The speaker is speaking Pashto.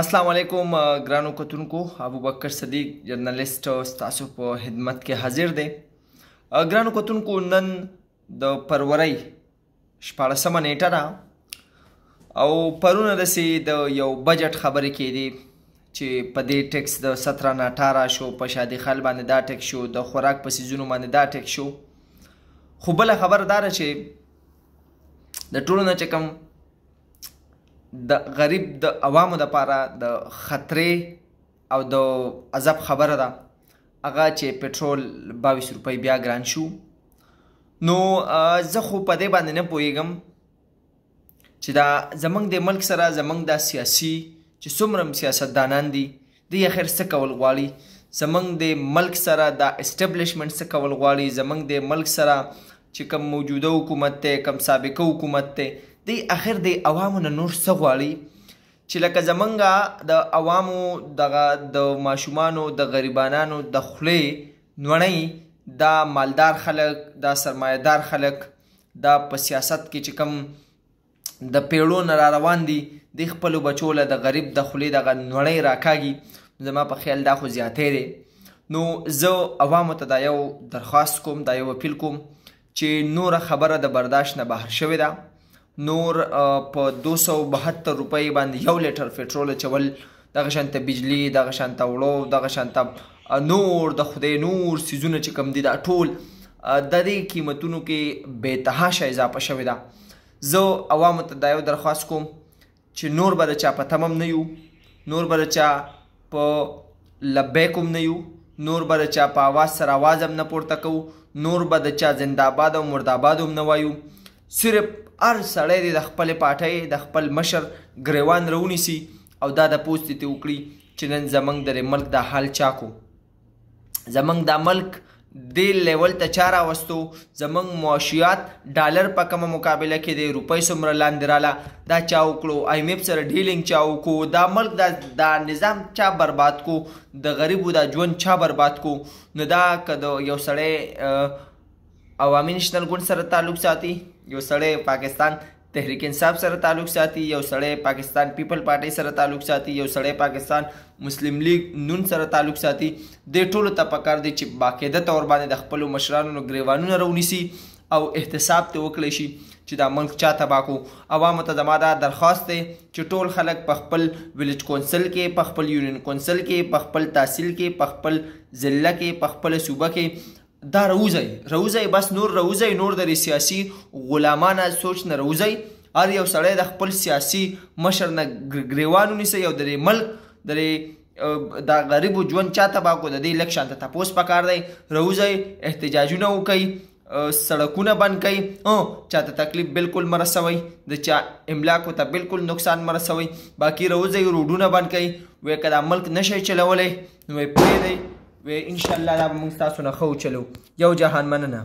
अस्सलाम वालेकुम ګرانو کتونکو. ابوبکر صدیق جرنالست ستاسو په خدمت کې حاضر دی. ګرانو کتونکو، نن د فروری 14مه نیټه ده او پرونه داسې د یو بجټ خبرې کېدې چې په دې ټیکس د 17 نه 18 شو، په شادي خال باندې دا ټیکس شو، د خوراک په سیزونو باندې دا ټیکس شو. خو بله خبر دا ده چې د ټولو نه چې کوم د غریب د عوامو دپاره د خطرې او د عذاب خبره ده هغه چې پټرول 22 روپۍ بیا ګران شو. نو زه خو په دې باندې نه پوهېږم چې دا زموږ د ملک سره زموږ دا سیاسي چې څومره سیاستدانان دي دوی اخر څه کول غواړي، زموږ د ملک سره دا اسټبلیشمنټ څه کول غواړي، زموږ د ملک سره چې کوم موجوده حکومت دی، کوم سابقه حکومت دی، دی اخر د عوامو نه نور څه غواړي چې لکه زمونږ د عوامو دغه د ماشومانو د غریبانانو د خولې نوڼۍ دا مالدار خلک، دا سرمایهدار خلک، دا په سیاست کې چې کوم د پیړو نه را روان دي، د خپلو بچو له د غریب د خولې دغه نوڼۍ راکاږي. زما په خیال دا خو زیاتی دی. نو زه عوامو ته دا یو درخواست کوم، دا یو اپیل کوم چې نوره خبره د برداشت نه بهر شوې ده. نور په 272 روپۍ باندې 1 لیټر پټرول اچول، دغه شانته بجلی، دغه شانته وړو، دغه شانته نور د خدای نور سیزونه چې کوم دي دا ټول د دې قیمتونو کې بېتحاشه اضافه شوې ده. زه عوامو ته دا یو درخواست کوم چې نور به د چا په تمم نه یو، نور به د چا په لبیک هم نه یو، نور به د چا په آواز سره آواز هم نه پورته کوو، نور به د چا زنده‌باد او مرده‌باد هم نه وایو. صرف هر سړی دی د خپلې پاټۍ د خپل مشر ګریوان راونیسي او دا د پوستې ته وکړي چې نن زموږ د ملک دا حال چا کو، زموږ دا ملک دې لیول ته چا راوستو، زموږ معاشیات ډالر په کومه مقابله کې دی، روپۍ څومره لاندې راله، دا چا وکړو، IMF سره ډیلینګ چا وکړو، دا ملک دا نظام چا برباد کو، د غریبو دا ژوند چا برباد کو. نو دا که د یو سړی عوامي نیشنل ګوند سره تعلق ساتي، یو سړی پاکستان تحریک انصاف سره تعلق ساتي، یو سړی پاکستان پیپل پارټۍ سره تعلق ساتي، یو سړی پاکستان مسلم لیگ نون سره تعلق ساتي، دې ټولو ته پکار دی چې باقاعده طور باندې د خپلو مشرانو ګریوانونه راونیسي او احتساب ته وکړی شي چې دا ملک چا تباه کو. عوامو ته زما دا درخواست دی چې ټول خلک په خپل ویلیج کونسل کې، په خپل یونین کونسل کې، په خپل تحصیل کې، په خپل ضلع کې، په خپل صوبه کې دا روزی بس نور روزی، نور د سیاسي غلامانه سوچ نه روزی. هر یو سړی د خپل سیاسي مشر نه ګریوان ونیسي او د ملک د غریبو ژوند چا تباه کو، د دې لږ شانته تپوس پکار دی. روزی احتجاجونه وکئ، سړکونه بند کئ، چاته تکلیف بالکل مه رسوئ، د چا املاکو ته بالکل نقصان مه رسوئ. باقي روزی روډونه بند کئ. وایي که دا ملک نشئ چلولی نو وایي پرېږدئ، وی انشاءالله دا به موږ ستاسو نه ښه وچلو. یو جهان مننه.